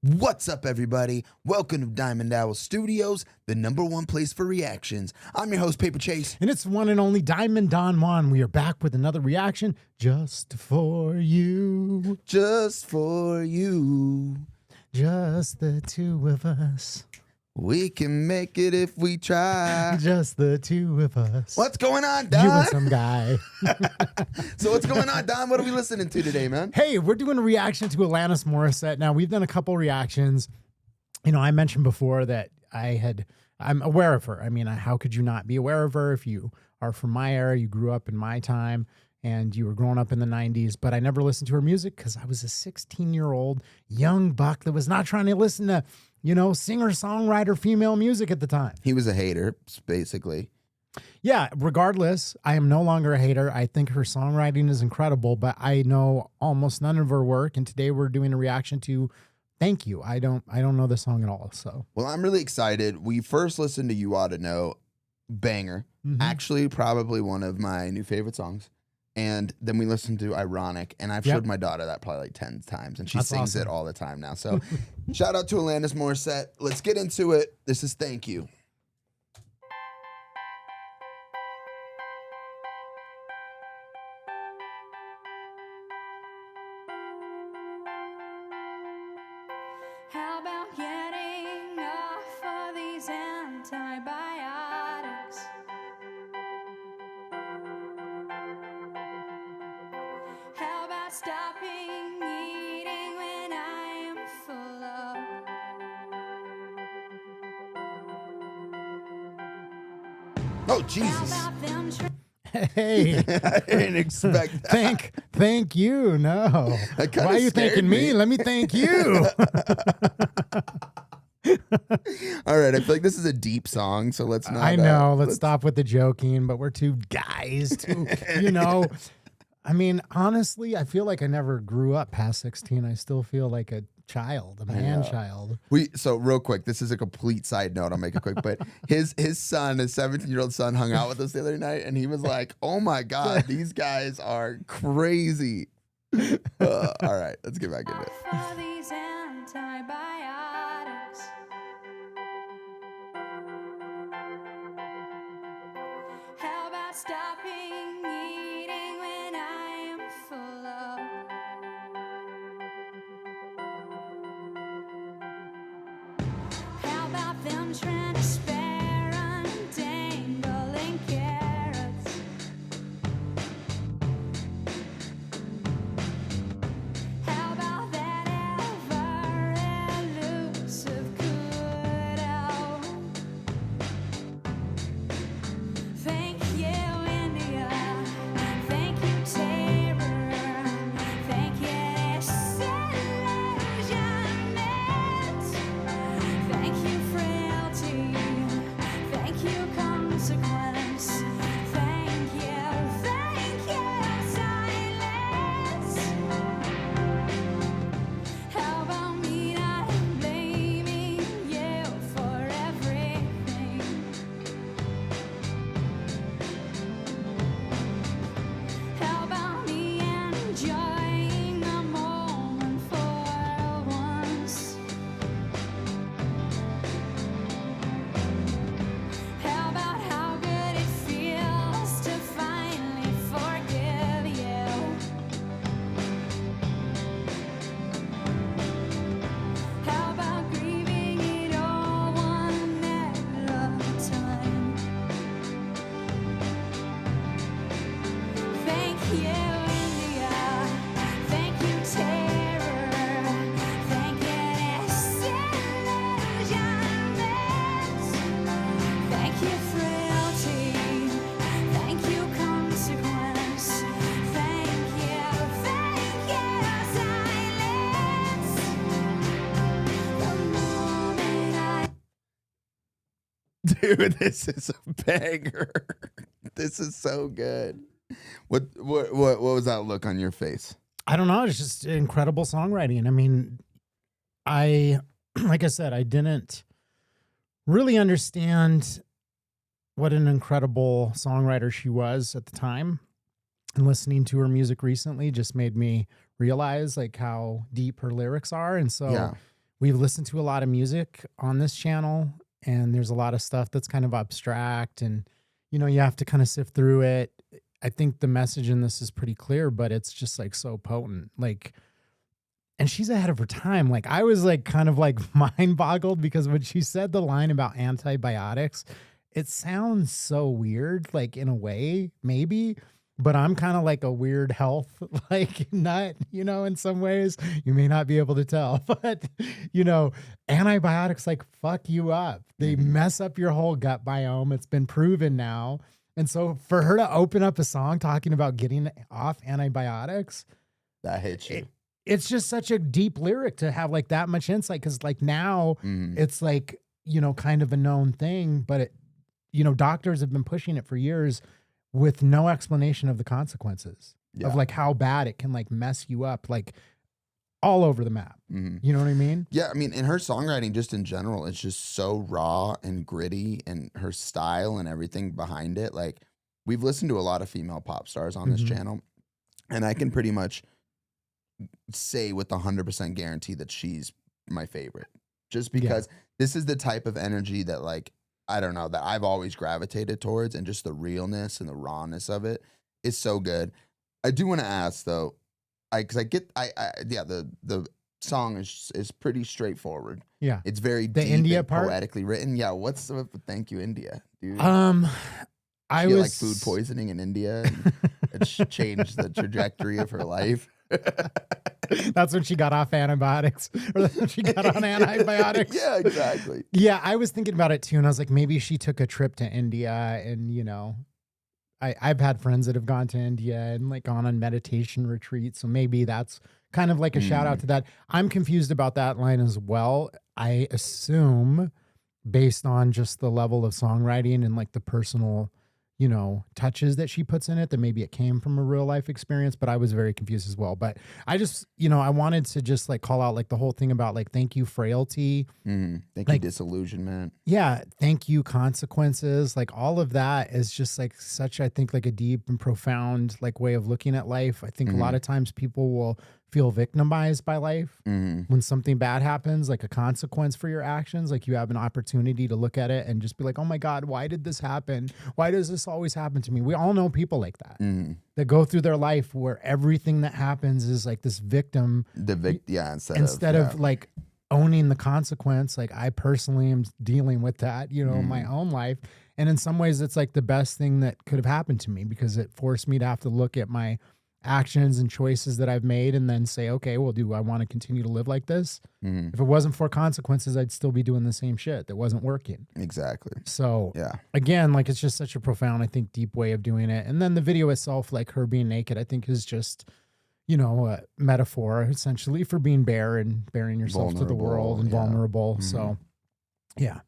What's up, everybody? Welcome to Diamond Owl Studios, the #1 place for reactions. I'm your host, Paper Chase. And it's one and only Diamond Don Juan. We are back with another reaction just for you. Just for you. Just the two of us. We can make it if we try. Just the two of us. What's going on, Don? You and some guy. So what's going on, Don? What are we listening to today, man? Hey, we're doing a reaction to Alanis Morissette. Now, we've done a couple reactions. You know, I mentioned before that I'm aware of her. I mean, how could you not be aware of her if you are from my era, you grew up in my time, and you were growing up in the 90s, but I never listened to her music because I was a 16-year-old young buck that was not trying to listen to, you know, singer-songwriter female music at the time. He was a hater, basically. Yeah, regardless, I am no longer a hater. I think her songwriting is incredible, but I know almost none of her work, and today we're doing a reaction to Thank You. I don't know the song at all, so. Well, I'm really excited. We first listened to You Ought to Know, banger. Actually, probably one of my new favorite songs. And then we listened to Ironic, and I've showed my daughter that probably like 10 times, and she sings it all the time now. So shout out to Alanis Morissette. Let's get into it. This is Thank You. How about getting off of these antibiotics? How about stopping eating when I am full of? Oh, Jesus. How about them Hey, I didn't expect that. thank you. No. That kinda Why are you scared thanking me? Let me thank you. All right, I feel like this is a deep song, so let's not. I know. Let's stop with the joking, but we're two guys, you know. I mean, honestly, I feel like I never grew up past 16. I still feel like a child, a man-child. So real quick, this is a complete side note. I'll make it quick, but his son, his 17-year-old son, hung out with us the other night, and he was like, "Oh my God, these guys are crazy." All right, let's get back into it. for these antibiotics? How about stopping eating when I am full of? How about them transparent dangling carrots? How about that ever elusive kudo? Thank you, India. Thank you, terror. Thank you, disillusionment. Thank you, frailty. Thank you, consequence. Thank you, silence. How about me not blaming you for everything? How about me enjoying the moment for once? How about how good it feels to finally forgive you? How about grieving it all one at a time? Thank you, India. Thank you, terror. Thank you, disillusionment. Thank you, frailty. Thank you, consequence. Thank you, silence. The moment I Dude, this is a banger. This is so good. What was that look on your face? I don't know. It's just incredible songwriting. I mean, like I said, I didn't really understand what an incredible songwriter she was at the time. And listening to her music recently just made me realize like how deep her lyrics are. And so we've listened to a lot of music on this channel, and there's a lot of stuff that's kind of abstract, and you have to kind of sift through it. I think the message in this is pretty clear, but it's just like so potent. Like, and she's ahead of her time. Like, I was like kind of like mind boggled because when she said the line about antibiotics, it sounds so weird, like in a way, maybe, but I'm kind of like a weird health, like nut, in some ways. You may not be able to tell, but antibiotics like fuck you up. They mess up your whole gut biome. It's been proven now. And so for her to open up a song talking about getting off antibiotics, that hits you. It's just such a deep lyric to have like that much insight. Cause like now it's like, kind of a known thing, but doctors have been pushing it for years with no explanation of the consequences of like how bad it can like mess you up, like all over the map. You know what I mean? Yeah. I mean, and her songwriting just in general, it's just so raw and gritty, and her style and everything behind it. Like, we've listened to a lot of female pop stars on this channel, and I can pretty much say with 100% guarantee that she's my favorite, just because this is the type of energy that, like, I don't know, that I've always gravitated towards, and just the realness and the rawness of it is so good. I do want to ask though, the song is pretty straightforward. Yeah, it's very the deep India and part poetically written. Yeah, what's the thank you India, dude? I was was like food poisoning in India, and it's changed the trajectory of her life. That's when she got off antibiotics, or that's when she got on antibiotics. Yeah, exactly. Yeah, I was thinking about it too, and I was like, maybe she took a trip to India, and I've had friends that have gone to India and like gone on meditation retreats, so maybe that's kind of like a shout out to that. I'm confused about that line as well. I assume, based on just the level of songwriting and like the personal touches that she puts in it, that maybe it came from a real life experience, but I was very confused as well. But I just, I wanted to just like call out like the whole thing about like, thank you frailty. Thank you disillusionment. Yeah. Thank you consequences. Like all of that is just like such, I think, like a deep and profound like way of looking at life. I think a lot of times people will feel victimized by life when something bad happens, like a consequence for your actions. Like you have an opportunity to look at it and just be like, oh my God, why did this happen? Why does this always happen to me? We all know people like that that go through their life where everything that happens is like this victim. Instead of like owning the consequence. Like I personally am dealing with that, in my own life. And in some ways it's like the best thing that could have happened to me, because it forced me to have to look at my actions and choices that I've made and then say, okay, well, do I want to continue to live like this? If it wasn't for consequences, I'd still be doing the same shit that wasn't working. Exactly. So yeah, again, like it's just such a profound, I think, deep way of doing it. And then the video itself, like her being naked, I think is just, a metaphor essentially for being bare and bearing yourself to the world and vulnerable. So yeah.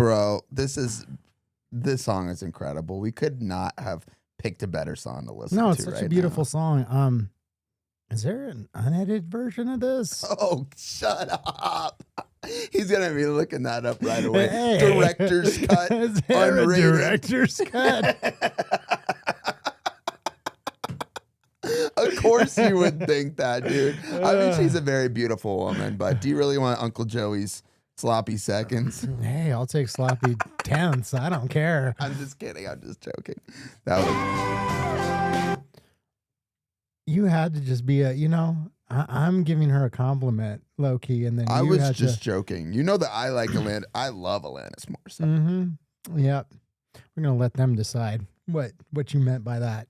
Bro, this song is incredible. We could not have picked a better song to listen to. No, it's such right a beautiful now. song. Is there an unedited version of this? Oh, shut up. He's going to be looking that up right away. Hey. Director's cut. Is there a unrated. director's cut? Of course you would think that, dude. I mean, she's a very beautiful woman, but do you really want Uncle Joey's sloppy seconds? Hey, I'll take sloppy tenths. I don't care. I'm just kidding. I'm just joking. That was... You had to just be I'm giving her a compliment, low key, and then I you was had just to, joking. You know that I like Alanis. I love Alanis Morissette. Mm-hmm. Yep. We're gonna let them decide what you meant by that.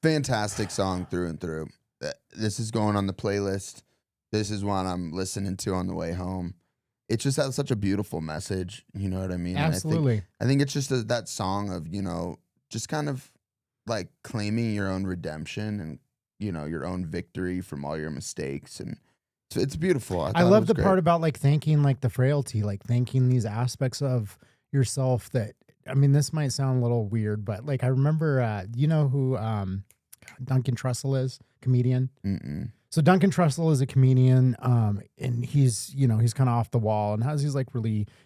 Fantastic song through and through. This is going on the playlist. This is one I'm listening to on the way home. It just has such a beautiful message. You know what I mean? Absolutely. And I think it's just that song of, just kind of like claiming your own redemption and, your own victory from all your mistakes. And it's beautiful. I love the part about like thanking like the frailty, like thanking these aspects of yourself that, I mean, this might sound a little weird, but like I remember, you know who Duncan Trussell is? Comedian. Mm-mm. So Duncan Trussell is a comedian, and he's kind of off the wall, and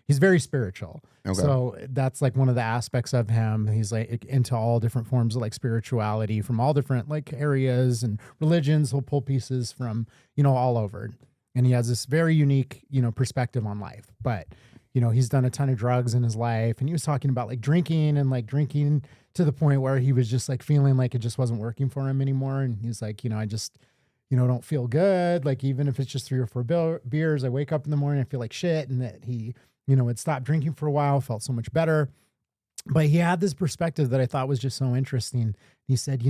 he's very spiritual. Okay. So that's like one of the aspects of him. He's like into all different forms of like spirituality from all different like areas and religions. He'll pull pieces from, all over, and he has this very unique, perspective on life. But he's done a ton of drugs in his life, and he was talking about like drinking to the point where he was just like feeling like it just wasn't working for him anymore. And he's like, I just, don't feel good. Like, even if it's just 3 or 4 beers, I wake up in the morning, I feel like shit. And that he, had stopped drinking for a while, felt so much better. But he had this perspective that I thought was just so interesting. He said,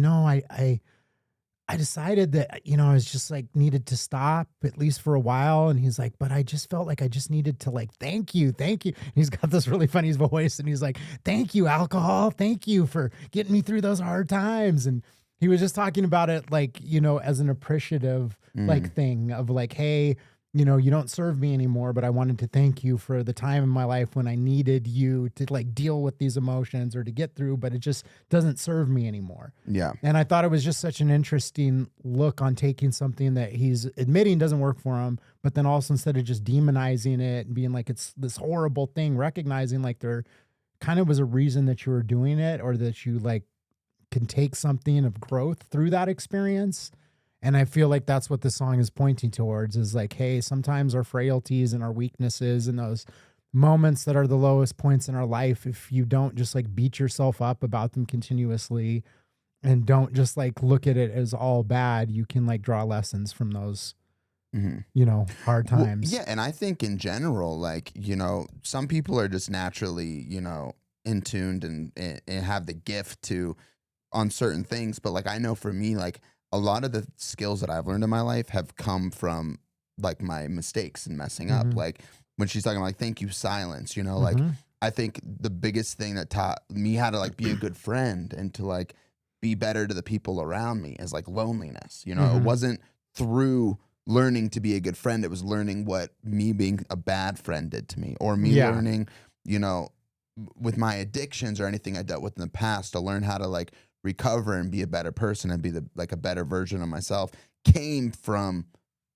I decided that, I was just like needed to stop at least for a while. And he's like, but I just felt like I just needed to like, thank you. And he's got this really funny voice, and he's like, thank you, alcohol. Thank you for getting me through those hard times. And he was just talking about it like, as an appreciative like thing of like, hey, you don't serve me anymore, but I wanted to thank you for the time in my life when I needed you to like deal with these emotions or to get through, but it just doesn't serve me anymore. Yeah. And I thought it was just such an interesting look on taking something that he's admitting doesn't work for him, but then also instead of just demonizing it and being like, it's this horrible thing, recognizing like there kind of was a reason that you were doing it, or that you like can take something of growth through that experience. And I feel like that's what the song is pointing towards, is like, hey, sometimes our frailties and our weaknesses and those moments that are the lowest points in our life, if you don't just like beat yourself up about them continuously and don't just like look at it as all bad, you can like draw lessons from those, hard times. Well, yeah. And I think in general, like, some people are just naturally, in tuned and have the gift to on certain things. But like, I know for me, like, a lot of the skills that I've learned in my life have come from like my mistakes and messing up. Like when she's talking about like, thank you, silence, like I think the biggest thing that taught me how to like be a good friend and to like be better to the people around me is like loneliness. It wasn't through learning to be a good friend. It was learning what me being a bad friend did to me, or me learning, with my addictions or anything I dealt with in the past, to learn how to like recover and be a better person and be like a better version of myself, came from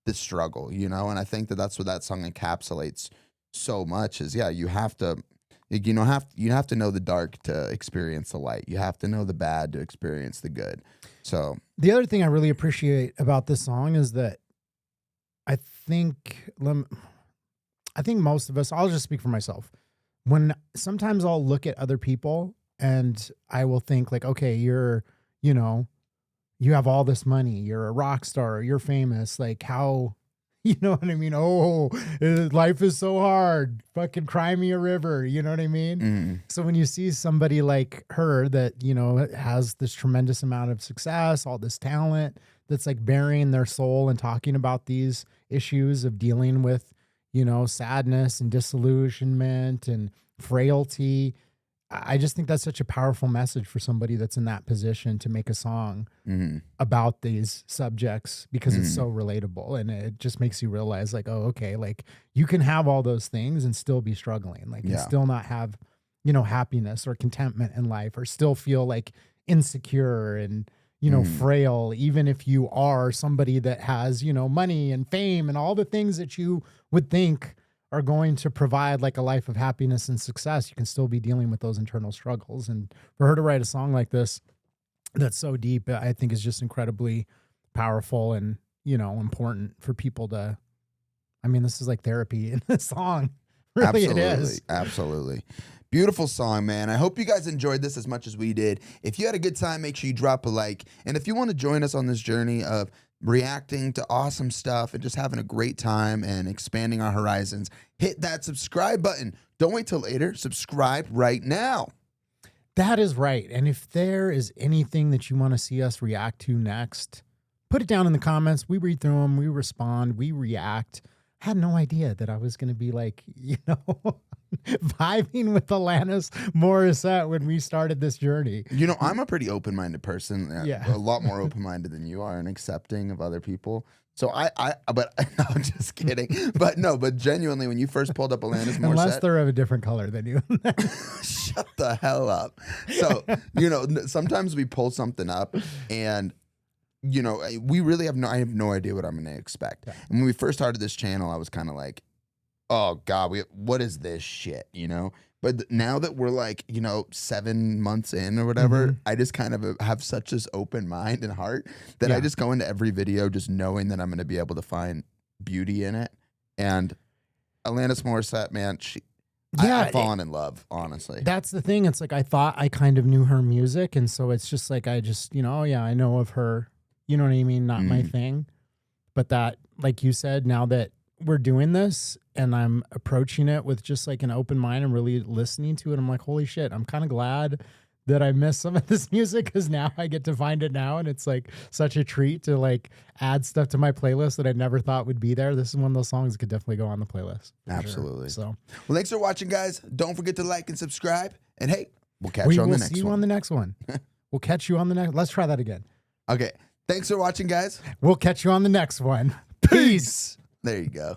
the struggle, and I think that's what that song encapsulates so much is, you have to, you have to know the dark to experience the light. You have to know the bad to experience the good. So the other thing I really appreciate about this song is that I think most of us, I'll just speak for myself. When sometimes I'll look at other people and I will think like, okay, you have all this money, you're a rock star, you're famous. Like how You know what I mean? Oh, life is so hard. Fucking cry me a river. You know what I mean? So when you see somebody like her that, you know, has this tremendous amount of success, all this talent, that's like burying their soul and talking about these issues of dealing with, you know, sadness and disillusionment and frailty. I just think that's such a powerful message for somebody that's in that position to make a song about these subjects because it's so relatable, and it just makes you realize like, oh, okay, like you can have all those things and still be struggling, like and still not have, you know, happiness or contentment in life, or still feel like insecure and, you know, frail, even if you are somebody that has, you know, money and fame and all the things that you would think are going to provide like a life of happiness and success. You can still be dealing with those internal struggles. And for her to write a song like this, that's so deep, I think is just incredibly powerful and, you know, important for people to, I mean, this is like therapy in this song. Really, absolutely, it is. Absolutely. Beautiful song, man. I hope you guys enjoyed this as much as we did. If you had a good time, make sure you drop a like. And if you want to join us on this journey of reacting to awesome stuff and just having a great time and expanding our horizons, hit that subscribe button. Don't wait till later. Subscribe right now. That is right. And if there is anything that you want to see us react to next, put it down in the comments. We read through them, we respond, we react. I had no idea that I was going to be like, you know, vibing with Alanis Morissette when we started this journey. You know, I'm a pretty open-minded person. Yeah. A lot more open-minded than you are and accepting of other people. So but no, I'm just kidding. But genuinely, when you first pulled up Alanis Morissette. Unless they're of a different color than you. Shut the hell up. So, you know, sometimes we pull something up and, you know, I have no idea what I'm going to expect. Yeah. And when we first started this channel, I was kind of like, oh God, what is this shit, you know? But now that we're like, you know, 7 months in or whatever, I just kind of have such this open mind and heart that I just go into every video just knowing that I'm going to be able to find beauty in it. And Alanis Morissette, man, I've fallen in love, honestly. That's the thing. It's like I thought I kind of knew her music, and so it's just like I just, you know, I know of her. You know what I mean? Not my thing. But that, like you said, now that we're doing this and I'm approaching it with just like an open mind and really listening to it, I'm like, holy shit, I'm kind of glad that I missed some of this music because now I get to find it now. And it's like such a treat to like add stuff to my playlist that I never thought would be there. This is one of those songs that could definitely go on the playlist. Absolutely. Sure. So, well, thanks for watching, guys. Don't forget to like and subscribe. And hey, we'll catch you on the next one. We'll see you on the next one. We'll catch you on the next. Let's try that again. Okay. Thanks for watching, guys. We'll catch you on the next one. Peace. There you go.